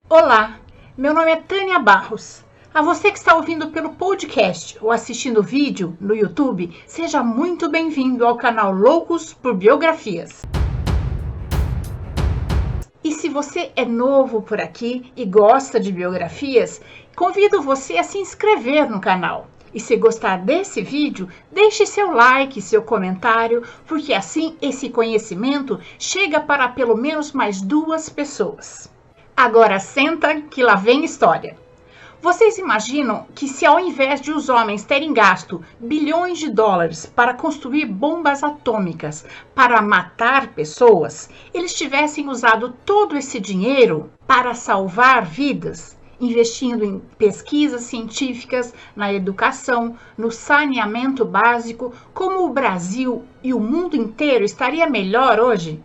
Olá, meu nome é Tânia Barros. A você que está ouvindo pelo podcast ou assistindo o vídeo no YouTube, seja muito bem-vindo ao canal Loucos por Biografias. E se você é novo por aqui e gosta de biografias, convido você a se inscrever no canal. E se gostar desse vídeo, deixe seu like, seu comentário, porque assim esse conhecimento chega para pelo menos mais 2 pessoas. Agora senta que lá vem história. Vocês imaginam que se ao invés de os homens terem gasto bilhões de dólares para construir bombas atômicas para matar pessoas, eles tivessem usado todo esse dinheiro para salvar vidas, investindo em pesquisas científicas, na educação, no saneamento básico, como o Brasil e o mundo inteiro estaria melhor hoje?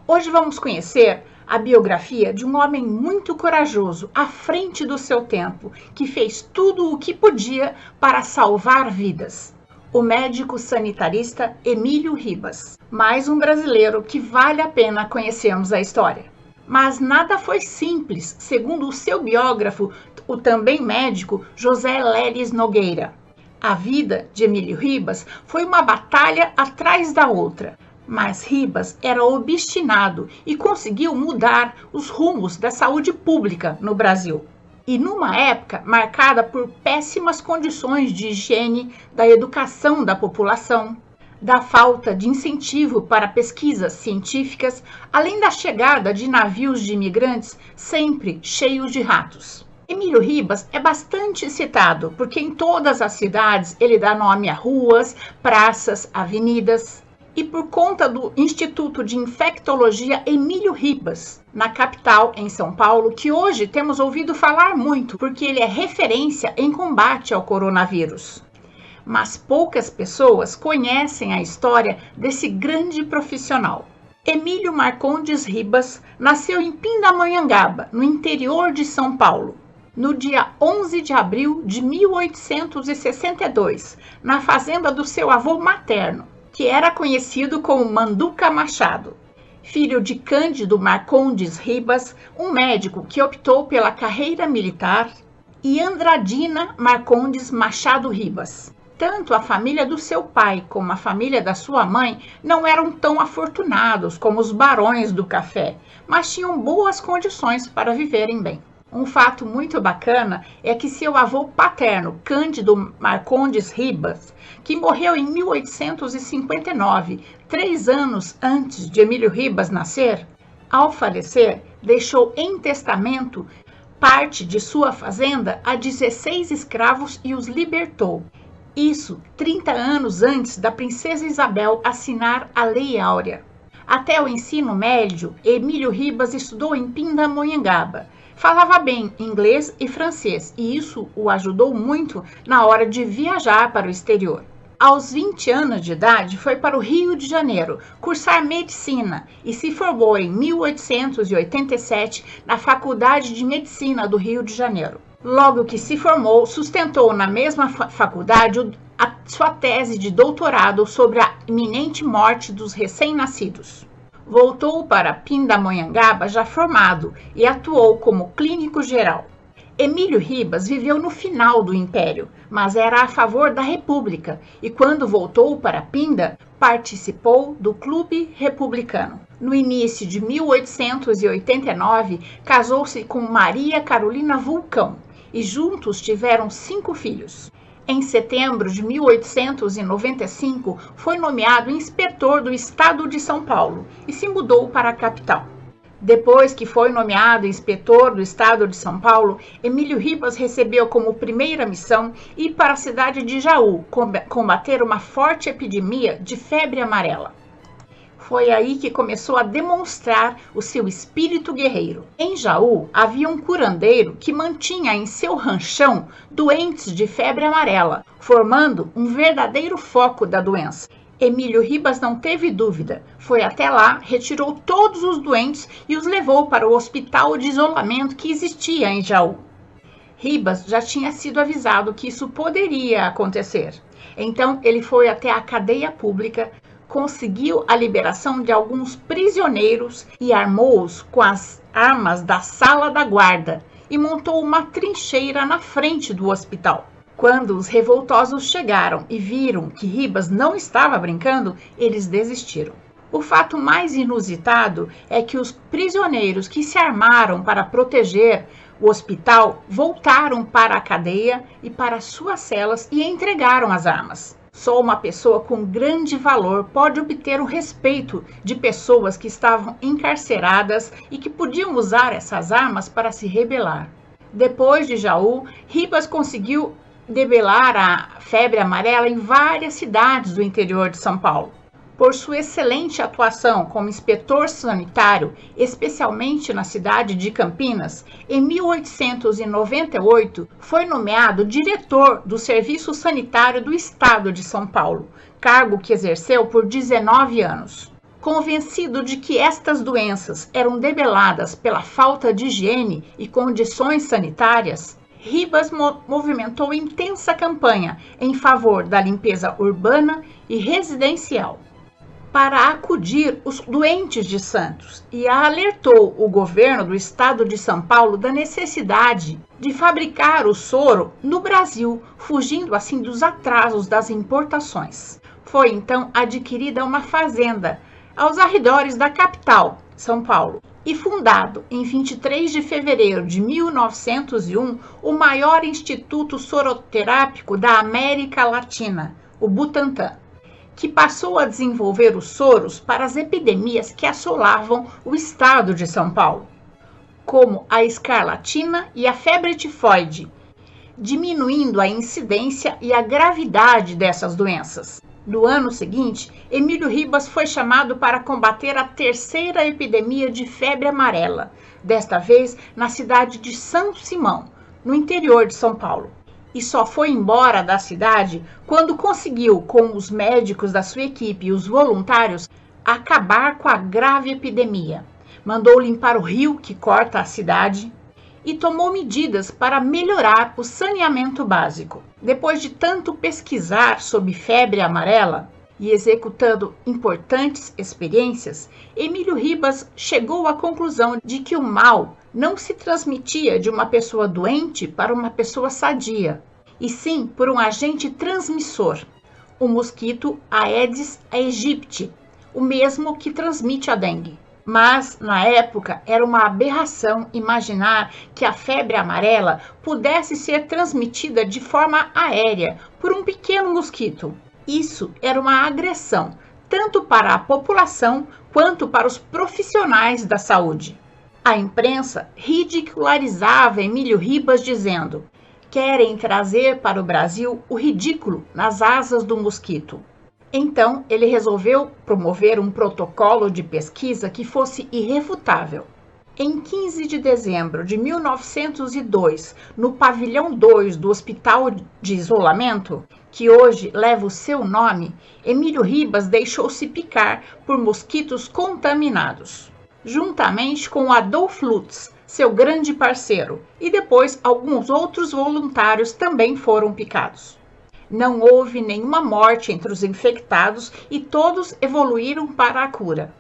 Hoje vamos conhecer a biografia de um homem muito corajoso, à frente do seu tempo, que fez tudo o que podia para salvar vidas. O médico sanitarista Emílio Ribas, mais um brasileiro que vale a pena conhecermos a história. Mas nada foi simples, segundo o seu biógrafo, o também médico José Leles Nogueira. A vida de Emílio Ribas foi uma batalha atrás da outra. Mas Ribas era obstinado e conseguiu mudar os rumos da saúde pública no Brasil. E numa época marcada por péssimas condições de higiene, da educação da população, da falta de incentivo para pesquisas científicas, além da chegada de navios de imigrantes sempre cheios de ratos. Emílio Ribas é bastante citado porque em todas as cidades ele dá nome a ruas, praças, avenidas. E por conta do Instituto de Infectologia Emílio Ribas, na capital, em São Paulo, que hoje temos ouvido falar muito, porque ele é referência em combate ao coronavírus. Mas poucas pessoas conhecem a história desse grande profissional. Emílio Marcondes Ribas nasceu em Pindamonhangaba, no interior de São Paulo, no dia 11 de abril de 1862, na fazenda do seu avô materno, que era conhecido como Manduca Machado, filho de Cândido Marcondes Ribas, um médico que optou pela carreira militar, e Andradina Marcondes Machado Ribas. Tanto a família do seu pai como a família da sua mãe não eram tão afortunados como os barões do café, mas tinham boas condições para viverem bem. Um fato muito bacana é que seu avô paterno, Cândido Marcondes Ribas, que morreu em 1859, 3 anos antes de Emílio Ribas nascer, ao falecer, deixou em testamento parte de sua fazenda a 16 escravos e os libertou. Isso 30 anos antes da princesa Isabel assinar a Lei Áurea. Até o ensino médio, Emílio Ribas estudou em Pindamonhangaba. Falava bem inglês e francês, e isso o ajudou muito na hora de viajar para o exterior. Aos 20 anos de idade, foi para o Rio de Janeiro cursar medicina e se formou em 1887 na Faculdade de Medicina do Rio de Janeiro. Logo que se formou, sustentou na mesma faculdade a sua tese de doutorado sobre a iminente morte dos recém-nascidos. Voltou para Pindamonhangaba já formado e atuou como clínico geral. Emílio Ribas viveu no final do Império, mas era a favor da República e quando voltou para Pinda, participou do Clube Republicano. No início de 1889, casou-se com Maria Carolina Vulcão e juntos tiveram 5 filhos. Em setembro de 1895, foi nomeado inspetor do Estado de São Paulo e se mudou para a capital. Depois que foi nomeado inspetor do Estado de São Paulo, Emílio Ribas recebeu como primeira missão ir para a cidade de Jaú, combater uma forte epidemia de febre amarela. Foi aí que começou a demonstrar o seu espírito guerreiro. Em Jaú, havia um curandeiro que mantinha em seu ranchão doentes de febre amarela, formando um verdadeiro foco da doença. Emílio Ribas não teve dúvida, foi até lá, retirou todos os doentes e os levou para o hospital de isolamento que existia em Jaú. Ribas já tinha sido avisado que isso poderia acontecer. Então ele foi até a cadeia pública, conseguiu a liberação de alguns prisioneiros e armou-os com as armas da sala da guarda e montou uma trincheira na frente do hospital. Quando os revoltosos chegaram e viram que Ribas não estava brincando, eles desistiram. O fato mais inusitado é que os prisioneiros que se armaram para proteger o hospital voltaram para a cadeia e para suas celas e entregaram as armas. Só uma pessoa com grande valor pode obter o respeito de pessoas que estavam encarceradas e que podiam usar essas armas para se rebelar. Depois de Jaú, Ribas conseguiu debelar a febre amarela em várias cidades do interior de São Paulo. Por sua excelente atuação como inspetor sanitário, especialmente na cidade de Campinas, em 1898 foi nomeado diretor do Serviço Sanitário do Estado de São Paulo, cargo que exerceu por 19 anos. Convencido de que estas doenças eram debeladas pela falta de higiene e condições sanitárias, Ribas movimentou intensa campanha em favor da limpeza urbana e residencial para acudir os doentes de Santos e alertou o governo do estado de São Paulo da necessidade de fabricar o soro no Brasil, fugindo assim dos atrasos das importações. Foi então adquirida uma fazenda aos arredores da capital, São Paulo, e fundado em 23 de fevereiro de 1901 o maior instituto soroterápico da América Latina, o Butantan, que passou a desenvolver os soros para as epidemias que assolavam o estado de São Paulo, como a escarlatina e a febre tifoide, diminuindo a incidência e a gravidade dessas doenças. No ano seguinte, Emílio Ribas foi chamado para combater a terceira epidemia de febre amarela, desta vez na cidade de São Simão, no interior de São Paulo. E só foi embora da cidade quando conseguiu, com os médicos da sua equipe e os voluntários, acabar com a grave epidemia. Mandou limpar o rio que corta a cidade e tomou medidas para melhorar o saneamento básico. Depois de tanto pesquisar sobre febre amarela e executando importantes experiências, Emílio Ribas chegou à conclusão de que o mal não se transmitia de uma pessoa doente para uma pessoa sadia, e sim por um agente transmissor, o mosquito Aedes aegypti, o mesmo que transmite a dengue. Mas, na época, era uma aberração imaginar que a febre amarela pudesse ser transmitida de forma aérea por um pequeno mosquito. Isso era uma agressão, tanto para a população quanto para os profissionais da saúde. A imprensa ridicularizava Emílio Ribas dizendo: querem trazer para o Brasil o ridículo nas asas do mosquito. Então, ele resolveu promover um protocolo de pesquisa que fosse irrefutável. Em 15 de dezembro de 1902, no pavilhão 2 do Hospital de Isolamento, que hoje leva o seu nome, Emílio Ribas deixou-se picar por mosquitos contaminados, juntamente com Adolf Lutz, seu grande parceiro, e depois alguns outros voluntários também foram picados. Não houve nenhuma morte entre os infectados e todos evoluíram para a cura.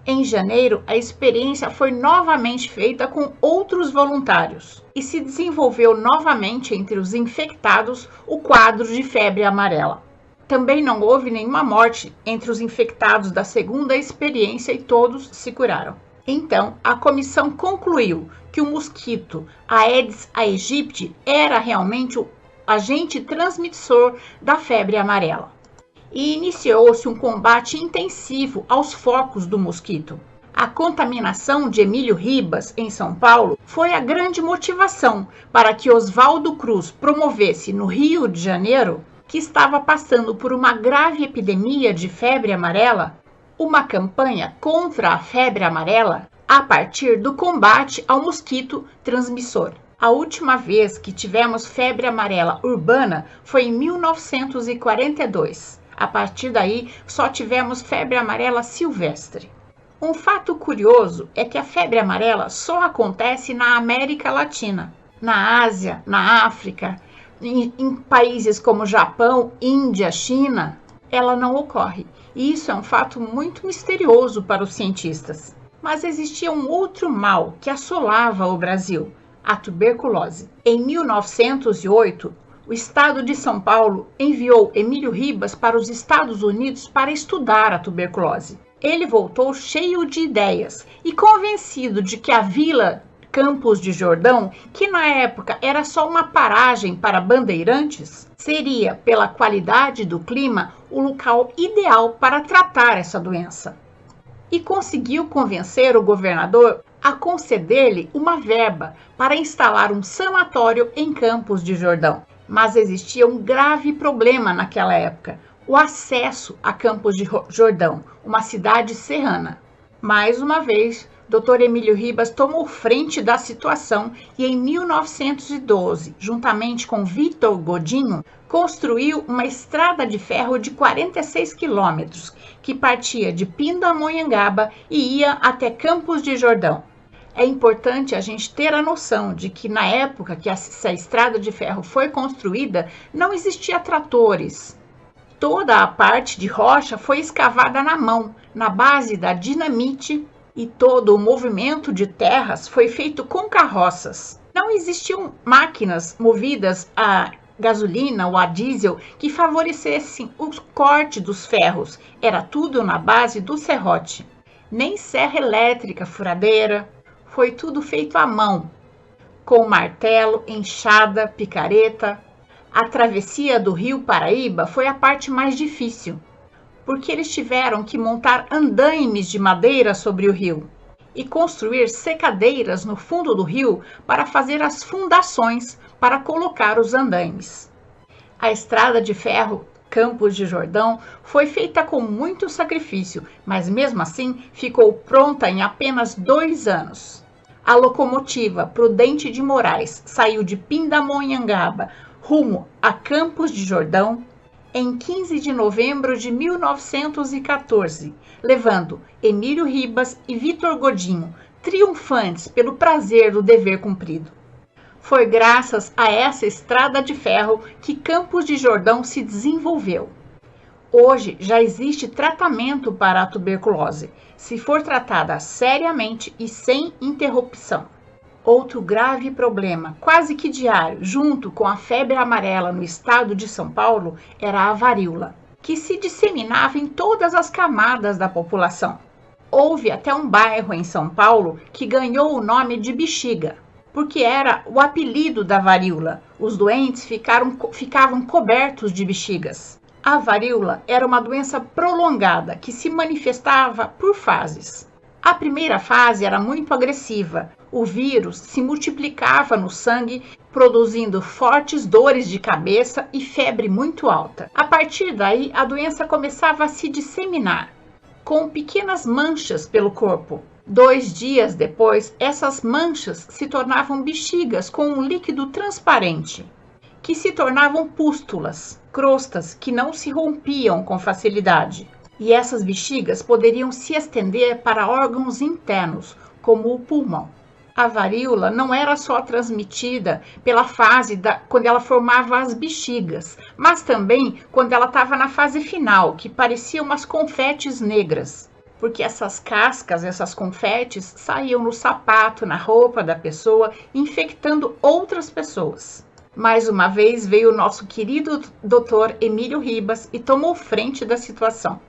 Em janeiro, a experiência foi novamente feita com outros voluntários e se desenvolveu novamente entre os infectados o quadro de febre amarela. Também não houve nenhuma morte entre os infectados da segunda experiência e todos se curaram. Então, a comissão concluiu que o mosquito Aedes aegypti era realmente o agente transmissor da febre amarela. E iniciou-se um combate intensivo aos focos do mosquito. A contaminação de Emílio Ribas em São Paulo foi a grande motivação para que Oswaldo Cruz promovesse no Rio de Janeiro, que estava passando por uma grave epidemia de febre amarela, uma campanha contra a febre amarela a partir do combate ao mosquito transmissor. A última vez que tivemos febre amarela urbana foi em 1942. A partir daí, só tivemos febre amarela silvestre. Um fato curioso é que a febre amarela só acontece na América Latina, na Ásia, na África, em países como Japão, Índia, China, ela não ocorre. E isso é um fato muito misterioso para os cientistas. Mas existia um outro mal que assolava o Brasil, a tuberculose. Em 1908, o estado de São Paulo enviou Emílio Ribas para os Estados Unidos para estudar a tuberculose. Ele voltou cheio de ideias e convencido de que a vila Campos de Jordão, que na época era só uma paragem para bandeirantes, seria, pela qualidade do clima, o local ideal para tratar essa doença. E conseguiu convencer o governador a conceder-lhe uma verba para instalar um sanatório em Campos de Jordão. Mas existia um grave problema naquela época: o acesso a Campos de Jordão, uma cidade serrana. Mais uma vez, Dr. Emílio Ribas tomou frente da situação e em 1912, juntamente com Vitor Godinho, construiu uma estrada de ferro de 46 quilômetros, que partia de Pindamonhangaba e ia até Campos de Jordão. É importante a gente ter a noção de que na época que essa estrada de ferro foi construída, não existia tratores. Toda a parte de rocha foi escavada na mão, na base da dinamite, e todo o movimento de terras foi feito com carroças. Não existiam máquinas movidas a gasolina ou a diesel que favorecessem o corte dos ferros. Era tudo na base do serrote. Nem serra elétrica, furadeira. Foi tudo feito à mão, com martelo, enxada, picareta. A travessia do rio Paraíba foi a parte mais difícil, porque eles tiveram que montar andaimes de madeira sobre o rio e construir secadeiras no fundo do rio para fazer as fundações para colocar os andaimes. A estrada de ferro Campos de Jordão foi feita com muito sacrifício, mas mesmo assim ficou pronta em apenas 2 anos. A locomotiva Prudente de Moraes saiu de Pindamonhangaba rumo a Campos de Jordão em 15 de novembro de 1914, levando Emílio Ribas e Vitor Godinho, triunfantes pelo prazer do dever cumprido. Foi graças a essa estrada de ferro que Campos de Jordão se desenvolveu. Hoje já existe tratamento para a tuberculose, se for tratada seriamente e sem interrupção. Outro grave problema, quase que diário, junto com a febre amarela no estado de São Paulo, era a varíola, que se disseminava em todas as camadas da população. Houve até um bairro em São Paulo que ganhou o nome de Bexiga, porque era o apelido da varíola. Os doentes ficavam cobertos de bexigas. A varíola era uma doença prolongada que se manifestava por fases. A primeira fase era muito agressiva. O vírus se multiplicava no sangue, produzindo fortes dores de cabeça e febre muito alta. A partir daí, a doença começava a se disseminar, com pequenas manchas pelo corpo. 2 dias depois, essas manchas se tornavam bexigas com um líquido transparente, que se tornavam pústulas, crostas que não se rompiam com facilidade. E essas bexigas poderiam se estender para órgãos internos, como o pulmão. A varíola não era só transmitida pela fase quando ela formava as bexigas, mas também quando ela estava na fase final, que pareciam umas confetes negras, porque essas cascas, essas confetes, saíam no sapato, na roupa da pessoa, infectando outras pessoas. Mais uma vez veio o nosso querido Dr. Emílio Ribas e tomou frente da situação.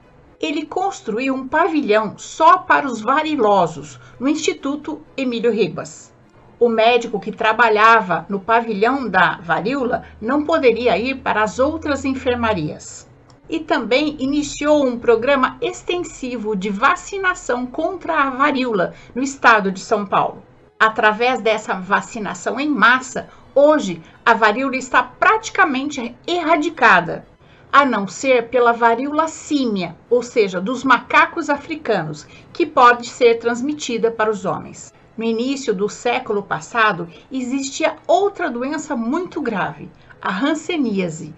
Ele construiu um pavilhão só para os varilosos no Instituto Emílio Ribas. O médico que trabalhava no pavilhão da varíola não poderia ir para as outras enfermarias. E também iniciou um programa extensivo de vacinação contra a varíola no estado de São Paulo. Através dessa vacinação em massa, hoje a varíola está praticamente erradicada, a não ser pela varíola símia, ou seja, dos macacos africanos, que pode ser transmitida para os homens. No início do século passado, existia outra doença muito grave, a hanseníase,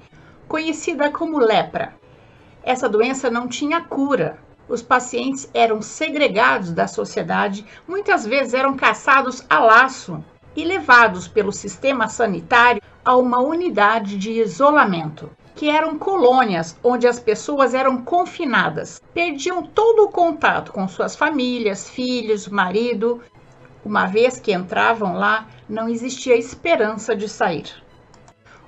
conhecida como lepra. Essa doença não tinha cura. Os pacientes eram segregados da sociedade, muitas vezes eram caçados a laço e levados pelo sistema sanitário a uma unidade de isolamento. que eram colônias onde as pessoas eram confinadas, perdiam todo o contato com suas famílias, filhos, marido. Uma vez que entravam lá, não existia esperança de sair.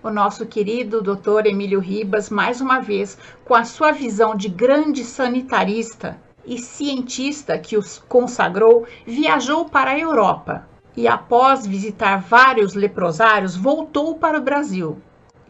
O nosso querido Dr. Emílio Ribas, mais uma vez, com a sua visão de grande sanitarista e cientista que os consagrou, viajou para a Europa e, após visitar vários leprosários, voltou para o Brasil,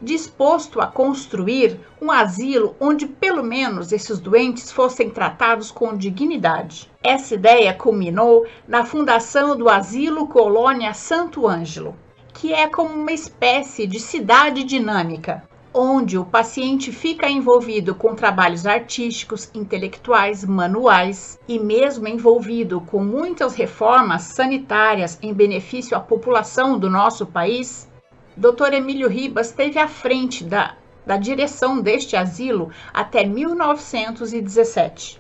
disposto a construir um asilo onde pelo menos esses doentes fossem tratados com dignidade. Essa ideia culminou na fundação do Asilo Colônia Santo Ângelo, que é como uma espécie de cidade dinâmica, onde o paciente fica envolvido com trabalhos artísticos, intelectuais, manuais e mesmo envolvido com muitas reformas sanitárias em benefício à população do nosso país. Dr. Emílio Ribas esteve à frente da direção deste asilo até 1917.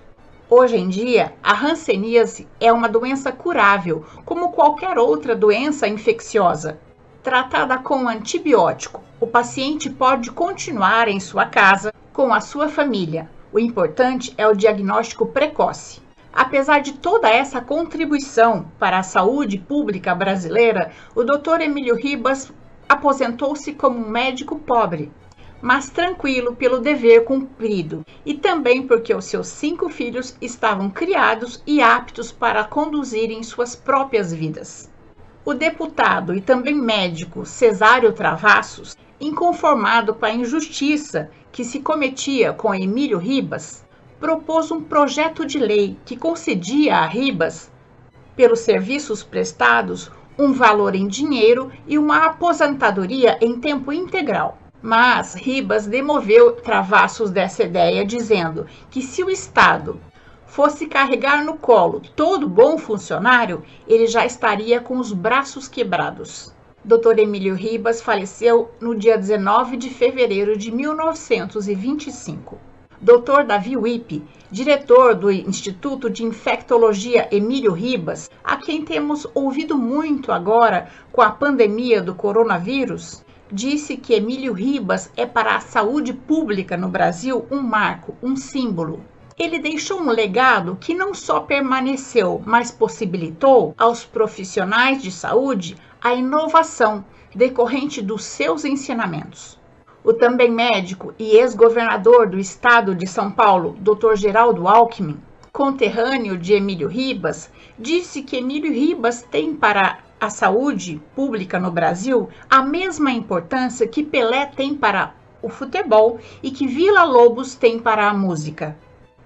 Hoje em dia, a hanseníase é uma doença curável, como qualquer outra doença infecciosa. Tratada com antibiótico, o paciente pode continuar em sua casa com a sua família. O importante é o diagnóstico precoce. Apesar de toda essa contribuição para a saúde pública brasileira, o Dr. Emílio Ribas aposentou-se como um médico pobre, mas tranquilo pelo dever cumprido e também porque os seus 5 filhos estavam criados e aptos para conduzirem suas próprias vidas. O deputado e também médico Cesário Travassos, inconformado com a injustiça que se cometia com Emílio Ribas, propôs um projeto de lei que concedia a Ribas, pelos serviços prestados, um valor em dinheiro e uma aposentadoria em tempo integral. Mas Ribas demoveu Travassos dessa ideia, dizendo que se o Estado fosse carregar no colo todo bom funcionário, ele já estaria com os braços quebrados. Dr. Emílio Ribas faleceu no dia 19 de fevereiro de 1925. Dr. Davi Wippe, diretor do Instituto de Infectologia Emílio Ribas, a quem temos ouvido muito agora com a pandemia do coronavírus, disse que Emílio Ribas é para a saúde pública no Brasil um marco, um símbolo. Ele deixou um legado que não só permaneceu, mas possibilitou aos profissionais de saúde a inovação decorrente dos seus ensinamentos. O também médico e ex-governador do estado de São Paulo, Dr. Geraldo Alckmin, conterrâneo de Emílio Ribas, disse que Emílio Ribas tem para a saúde pública no Brasil a mesma importância que Pelé tem para o futebol e que Villa-Lobos tem para a música.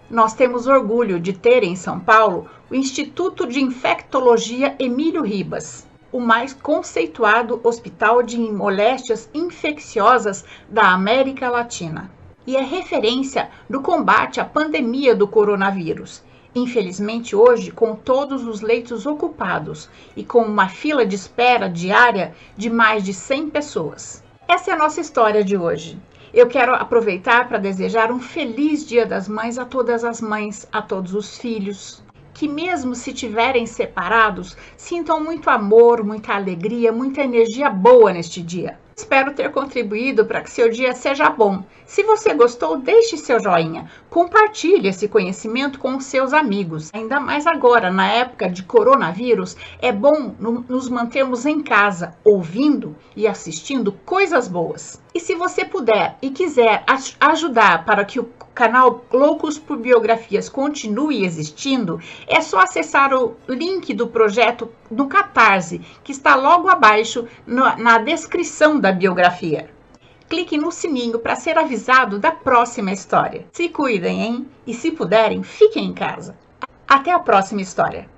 Nós temos orgulho de ter em São Paulo o Instituto de Infectologia Emílio Ribas, o mais conceituado hospital de moléstias infecciosas da América Latina, e é referência no combate à pandemia do coronavírus. Infelizmente, hoje, com todos os leitos ocupados e com uma fila de espera diária de mais de 100 pessoas. Essa é a nossa história de hoje. Eu quero aproveitar para desejar um feliz Dia das Mães a todas as mães, a todos os filhos, que mesmo se tiverem separados, sintam muito amor, muita alegria, muita energia boa neste dia. Espero ter contribuído para que seu dia seja bom. Se você gostou, deixe seu joinha. Compartilhe esse conhecimento com os seus amigos. Ainda mais agora, na época de coronavírus, é bom nos mantermos em casa, ouvindo e assistindo coisas boas. E se você puder e quiser ajudar para que o canal Loucos por Biografias continue existindo, é só acessar o link do projeto no Catarse, que está logo abaixo na descrição da biografia. Clique no sininho para ser avisado da próxima história. Se cuidem, hein? E se puderem, fiquem em casa. Até a próxima história.